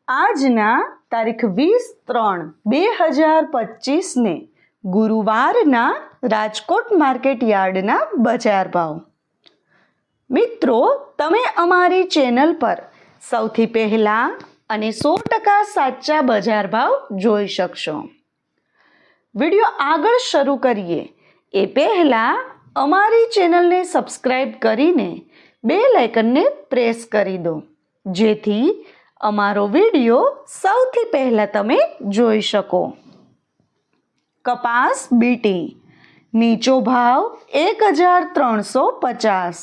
આજના તારીખ 20/3/2025 ને ગુરુવારના રાજકોટ માર્કેટ યાર્ડના બજાર ભાવ. મિત્રો, તમે અમારી ચેનલ પર સૌથી પહેલાં અને 100% સાચા બજાર ભાવ જોઈ શકશો. વિડીયો આગળ શરૂ કરીએ એ પહેલાં અમારી ચેનલને સબસ્ક્રાઈબ કરીને બેલ આઇકનને પ્રેસ કરી દો, જેથી અમારો વિડીયો સૌથી પહેલાં તમે જોઈ શકો. કપાસ બીટી નીચો ભાવ 1350,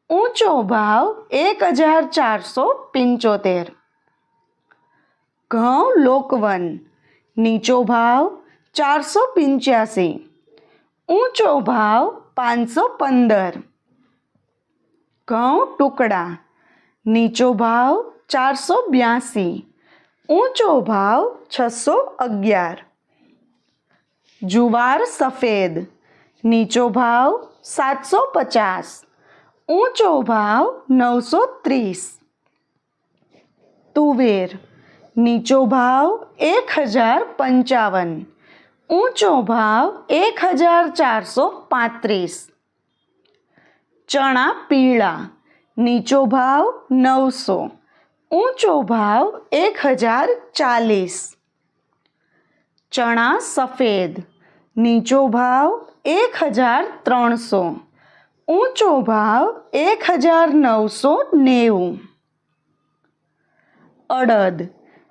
ઊંચો ભાવ 1475. ઘઉં લોકવન નીચો ભાવ 485, ઊંચો ભાવ 515. ઘઉં ટુકડા નીચો ભાવ 482, ઊંચો ભાવ 611. જુવાર સફેદ નીચો ભાવ 750, ઊંચો ભાવ 930. તુવેર નીચો ભાવ 1055, ઊંચો ભાવ 1435. ચણા પીળા નીચો ભાવ 900, ઊંચો ભાવ 1040. ચણા સફેદ નીચો ભાવ 1300, ઊંચો ભાવ 1990. અડદ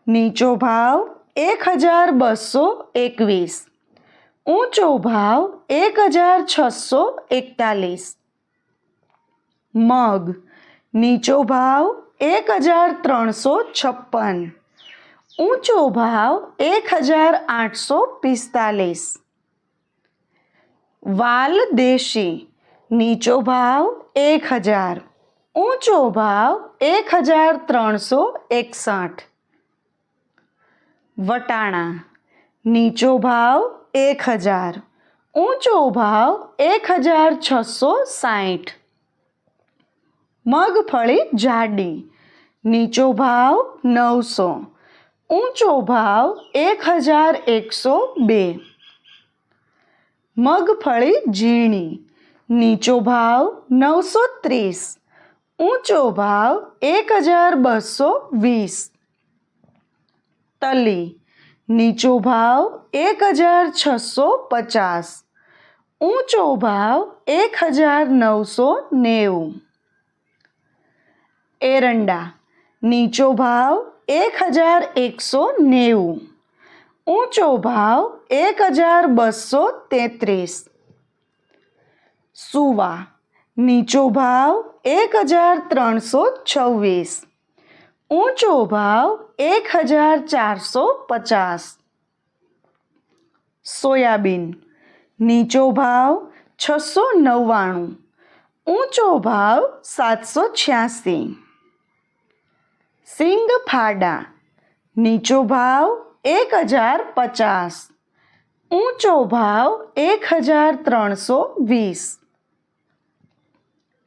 નીચો ભાવ 1221, ઊંચો ભાવ 1641. મગ નીચો ભાવ 1356, ઊંચો ભાવ 1845. વાલ દેશી નીચો ભાવ 1000, ઊંચો ભાવ 1361. વટાણા નીચો ભાવ 1000, ઊંચો ભાવ 1660. મગફળી જાડી નીચો ભાવ 900, ઊંચો ભાવ 1102. મગફળી ઝીણી નીચો ભાવ 930, ઊંચો ભાવ 1220. તલી નીચો ભાવ 1650, ઊંચો ભાવ 1990. એરંડા નીચો ભાવ 1190, ઊંચો ભાવ 1233. સુવા નીચો ભાવ 1326, ઊંચો ભાવ 1450. સોયાબીન નીચો ભાવ 699, ઊંચો ભાવ 786. સિંગફાડા નીચો ભાવ 1050, ઊંચો ભાવ 1320.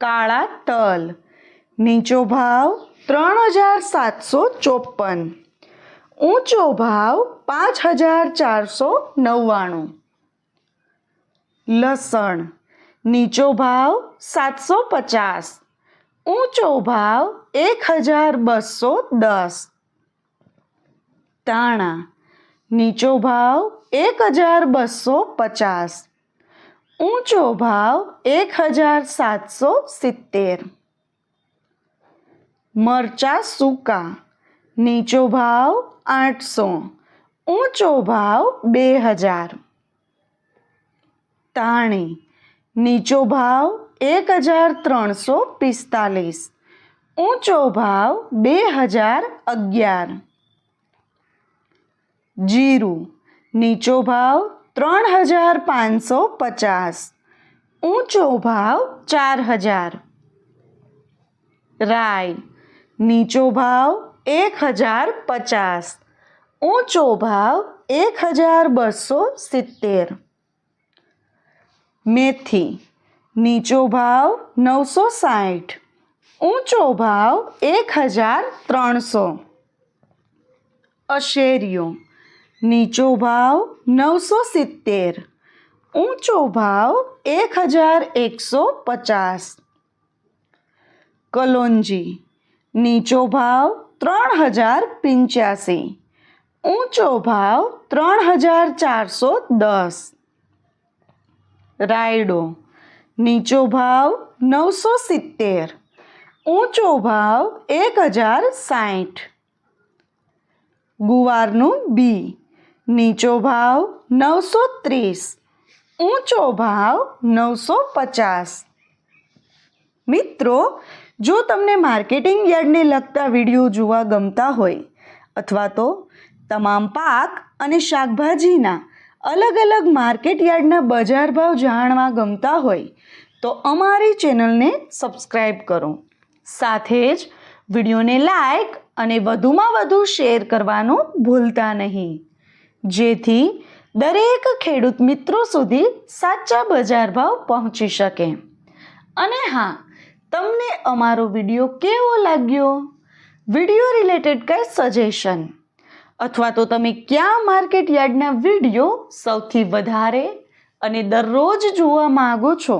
કાળા તલ નીચો ભાવ 3754, ઊંચો ભાવ 5499. લસણ નીચો ભાવ 750, ઊંચો ભાવ 1210. ધાણા નીચો ભાવ 1250, ઊંચો ભાવ 1770. મરચાં સૂકા નીચો ભાવ 800, ઊંચો ભાવ 2000. ધાણી નીચો ભાવ 1345, ઊંચો ભાવ 2011. જીરું નીચો ભાવ 3550, ઊંચો ભાવ 4000. રાઈ નીચો ભાવ 1050, ઊંચો ભાવ 1270. મેથી નીચો ભાવ 960, ઊંચો ભાવ 1300. અશેરીઓ નીચો ભાવ 970, ઊંચો ભાવ 1150. કલોંજી નીચો ભાવ 3085, ઊંચો ભાવ 3410. રાયડો નીચો ભાવ 970, ઊંચો ભાવ 1060. ગુવારનું બી નીચો ભાવ 930, ઊંચો ભાવ 950. મિત્રો, જો તમને માર્કેટિંગ યાર્ડને લગતા વિડીયો જોવા ગમતા હોય અથવા તો તમામ પાક અને શાકભાજીના અલગ અલગ માર્કેટ યાર્ડના બજાર ભાવ જાણવા ગમતા હોય તો અમારી ચેનલને સબસ્ક્રાઈબ કરો. સાથે જ વિડીયોને લાઈક અને વધુમાં વધુ શેર કરવાનું ભૂલતા નહીં, જેથી દરેક ખેડૂત મિત્રો સુધી સાચા બજાર ભાવ પહોંચી શકે. અને હા, તમને અમારો વિડીયો કેવો લાગ્યો? વિડીયો રિલેટેડ કંઈ સજેશન અથવા તો તમે કયા માર્કેટ યાર્ડના વિડીયો સૌથી વધારે અને દરરોજ જોવા માગો છો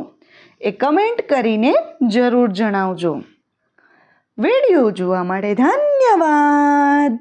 એ કમેન્ટ કરીને જરૂર જણાવજો. વિડીયો જોવા માટે ધન્યવાદ.